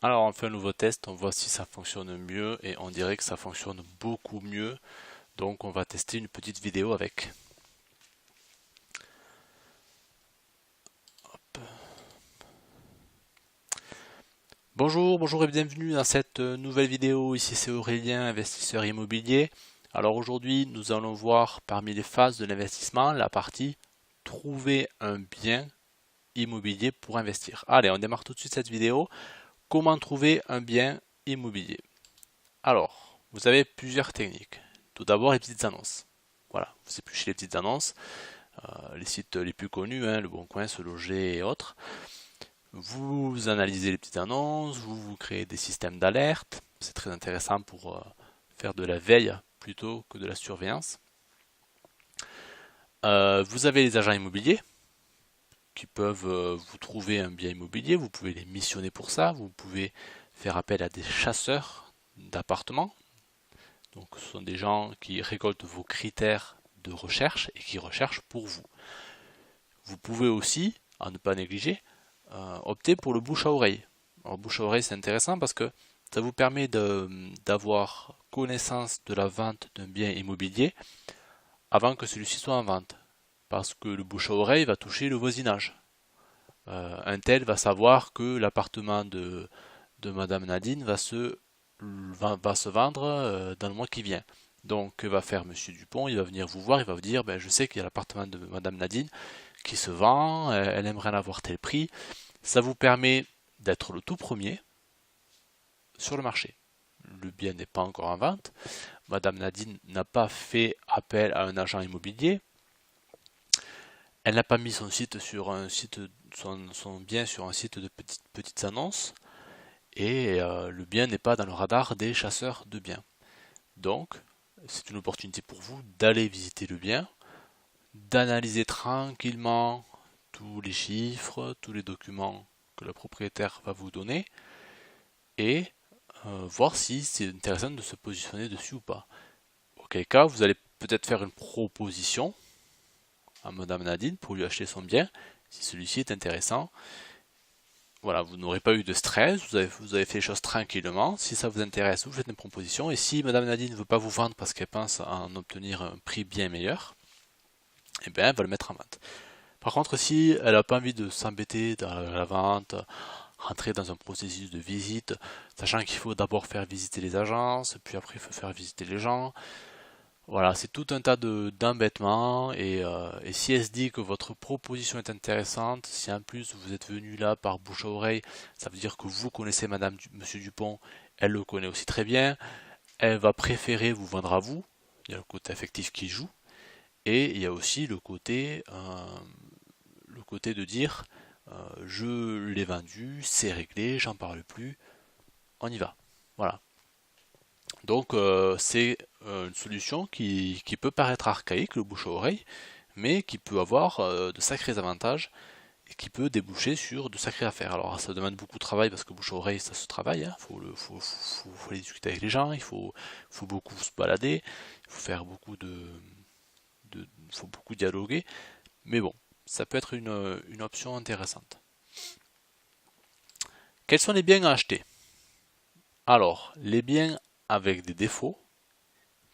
Alors on fait un nouveau test, on voit si ça fonctionne mieux et on dirait que ça fonctionne beaucoup mieux. Donc on va tester une petite vidéo avec. Hop. Bonjour et bienvenue dans cette nouvelle vidéo. Ici c'est Aurélien, investisseur immobilier. Alors aujourd'hui nous allons voir parmi les phases de l'investissement la partie trouver un bien immobilier pour investir. Allez, on démarre tout de suite cette vidéo. Comment trouver un bien immobilier? Alors, vous avez plusieurs techniques. Tout d'abord, les petites annonces. Voilà, vous épluchez les petites annonces, les sites les plus connus, Le Bon Coin, Se Loger et autres. Vous analysez les petites annonces, vous créez des systèmes d'alerte. C'est très intéressant pour faire de la veille plutôt que de la surveillance. Vous avez les agents immobiliers qui peuvent vous trouver un bien immobilier. Vous pouvez les missionner pour ça. Vous pouvez faire appel à des chasseurs d'appartements. Donc ce sont des gens qui récoltent vos critères de recherche et qui recherchent pour vous. Vous pouvez aussi, à ne pas négliger, opter pour le bouche à oreille. Alors bouche à oreille c'est intéressant parce que ça vous permet d'avoir connaissance de la vente d'un bien immobilier avant que celui-ci soit en vente. Parce que le bouche à oreille va toucher le voisinage. Un tel va savoir que l'appartement de Madame Nadine va se vendre dans le mois qui vient. Donc, que va faire Monsieur Dupont? Il va venir vous voir, il va vous dire, ben, je sais qu'il y a l'appartement de Madame Nadine qui se vend, elle aimerait en avoir tel prix. Ça vous permet d'être le tout premier sur le marché. Le bien n'est pas encore en vente. Madame Nadine n'a pas fait appel à un agent immobilier. Elle n'a pas mis son site sur un site, son bien sur un site de petites annonces. Et le bien n'est pas dans le radar des chasseurs de biens. Donc, c'est une opportunité pour vous d'aller visiter le bien, d'analyser tranquillement tous les chiffres, tous les documents que le propriétaire va vous donner et voir si c'est intéressant de se positionner dessus ou pas. Auquel cas, vous allez peut-être faire une proposition à Madame Nadine pour lui acheter son bien, si celui-ci est intéressant. Voilà, vous n'aurez pas eu de stress, vous avez fait les choses tranquillement. Si ça vous intéresse, vous faites une proposition. Et si Madame Nadine ne veut pas vous vendre parce qu'elle pense en obtenir un prix bien meilleur, eh bien, elle va le mettre en vente. Par contre, si elle n'a pas envie de s'embêter dans la vente, rentrer dans un processus de visite, sachant qu'il faut d'abord faire visiter les agences, puis après il faut faire visiter les gens, voilà, c'est tout un tas d'embêtements et si elle se dit que votre proposition est intéressante, si en plus vous êtes venu là par bouche à oreille, ça veut dire que vous connaissez Monsieur Dupont, elle le connaît aussi très bien, elle va préférer vous vendre à vous, il y a le côté affectif qui joue, et il y a aussi le côté de dire je l'ai vendu, c'est réglé, j'en parle plus, on y va. Voilà. Donc c'est une solution qui peut paraître archaïque, le bouche à oreille, mais qui peut avoir de sacrés avantages et qui peut déboucher sur de sacrées affaires. Alors ça demande beaucoup de travail parce que bouche à oreille ça se travaille, faut aller discuter avec les gens, faut beaucoup se balader, il faut faire faut beaucoup dialoguer, mais bon, ça peut être une option intéressante. Quels sont les biens à acheter? Alors, les biens avec des défauts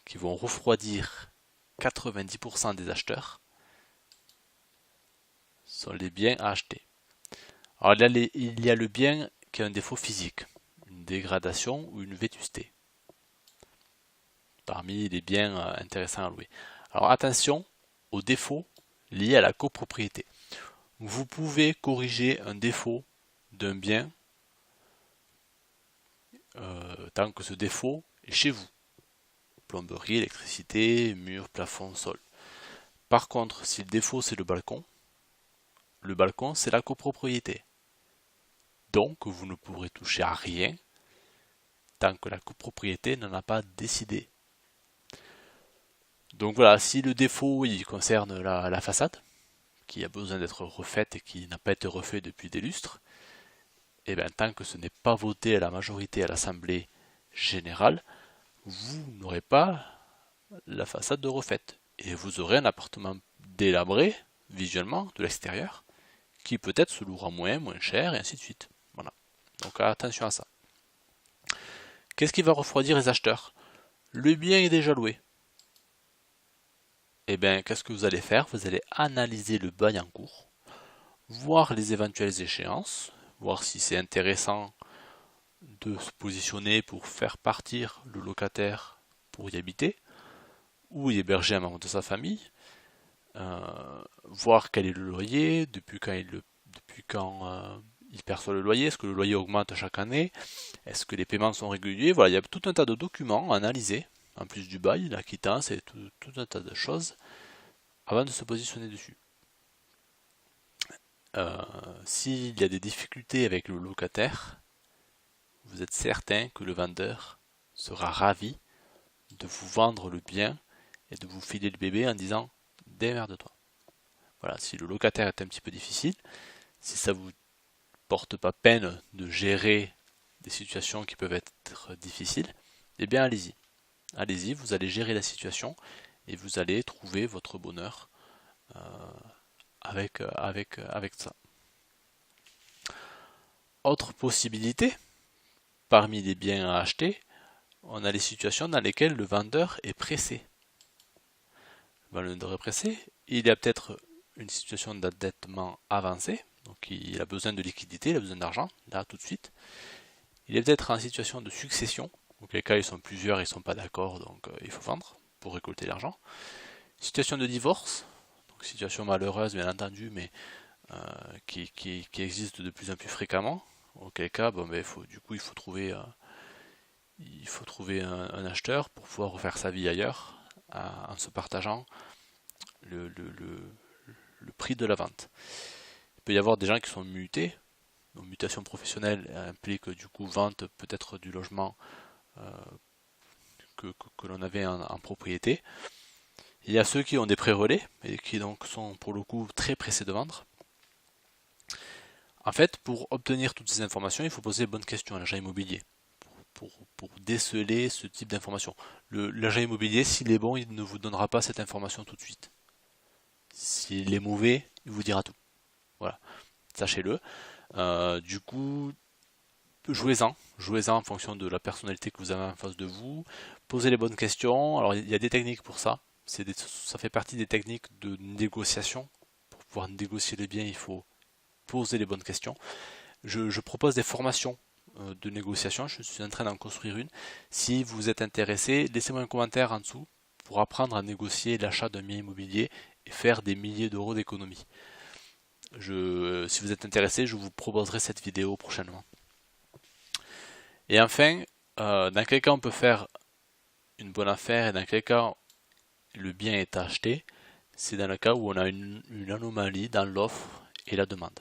qui vont refroidir 90% des acheteurs sont les biens à acheter. Alors il y a le bien qui a un défaut physique, une dégradation ou une vétusté, parmi les biens intéressants à louer. Alors attention aux défauts liés à la copropriété. Vous pouvez corriger un défaut d'un bien tant que ce défaut est chez vous. Plomberie, électricité, mur, plafond, sol. Par contre, si le défaut c'est le balcon c'est la copropriété. Donc vous ne pourrez toucher à rien tant que la copropriété n'en a pas décidé. Donc voilà, si le défaut il concerne la façade, qui a besoin d'être refaite et qui n'a pas été refait depuis des lustres, et bien tant que ce n'est pas voté à la majorité à l'Assemblée générale, vous n'aurez pas la façade de refaite. Et vous aurez un appartement délabré, visuellement, de l'extérieur, qui peut-être se louera moins cher, et ainsi de suite. Voilà. Donc attention à ça. Qu'est-ce qui va refroidir les acheteurs? Le bien est déjà loué. Eh bien, qu'est-ce que vous allez faire? Vous allez analyser le bail en cours, voir les éventuelles échéances, voir si c'est intéressant de se positionner pour faire partir le locataire pour y habiter ou y héberger un membre de sa famille, voir quel est le loyer, depuis quand il perçoit le loyer, est-ce que le loyer augmente chaque année, est-ce que les paiements sont réguliers, voilà, il y a tout un tas de documents à analyser, en plus du bail, la quittance et tout un tas de choses, avant de se positionner dessus. S'il y a des difficultés avec le locataire, vous êtes certain que le vendeur sera ravi de vous vendre le bien et de vous filer le bébé en disant démerde-toi. Voilà, si le locataire est un petit peu difficile, si ça vous porte pas peine de gérer des situations qui peuvent être difficiles, eh bien allez-y. Allez-y, vous allez gérer la situation et vous allez trouver votre bonheur avec ça. Autre possibilité, parmi les biens à acheter, on a les situations dans lesquelles le vendeur est pressé. Le vendeur est pressé, il y a peut-être une situation d'endettement avancé, donc il a besoin de liquidité, il a besoin d'argent, là tout de suite. Il est peut-être en situation de succession, auquel cas ils sont plusieurs, ils ne sont pas d'accord, donc il faut vendre pour récolter l'argent. Situation de divorce, donc situation malheureuse bien entendu, mais qui existe de plus en plus fréquemment, auquel cas bon, ben, il faut trouver un acheteur pour pouvoir refaire sa vie ailleurs en se partageant le prix de la vente. Il peut y avoir des gens qui sont mutés, donc mutation professionnelle implique du coup vente peut-être du logement que l'on avait en propriété. Il y a ceux qui ont des pré-relais et qui donc sont pour le coup très pressés de vendre. En fait, pour obtenir toutes ces informations, il faut poser les bonnes questions à l'agent immobilier pour déceler ce type d'informations. L'agent immobilier, s'il est bon, il ne vous donnera pas cette information tout de suite. S'il est mauvais, il vous dira tout. Voilà, sachez-le. Du coup, jouez-en en fonction de la personnalité que vous avez en face de vous. Posez les bonnes questions. Alors, il y a des techniques pour ça. Ça fait partie des techniques de négociation. Pour pouvoir négocier les biens, il faut poser les bonnes questions. Je propose des formations de négociation, je suis en train d'en construire une. Si vous êtes intéressé, laissez-moi un commentaire en dessous pour apprendre à négocier l'achat d'un bien immobilier et faire des milliers d'euros d'économie. Si vous êtes intéressé, je vous proposerai cette vidéo prochainement. Et enfin, dans quel cas on peut faire une bonne affaire et dans quel cas le bien est acheté, c'est dans le cas où on a une anomalie dans l'offre et la demande.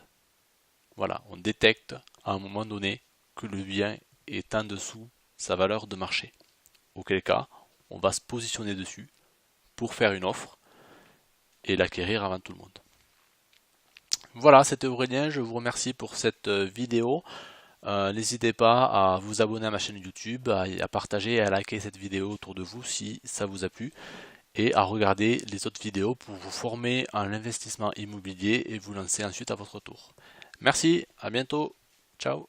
Voilà, on détecte à un moment donné que le bien est en dessous sa valeur de marché. Auquel cas, on va se positionner dessus pour faire une offre et l'acquérir avant tout le monde. Voilà, c'était Aurélien, je vous remercie pour cette vidéo. N'hésitez pas à vous abonner à ma chaîne YouTube, à partager et à liker cette vidéo autour de vous si ça vous a plu et à regarder les autres vidéos pour vous former en l'investissement immobilier et vous lancer ensuite à votre tour. Merci, à bientôt, ciao.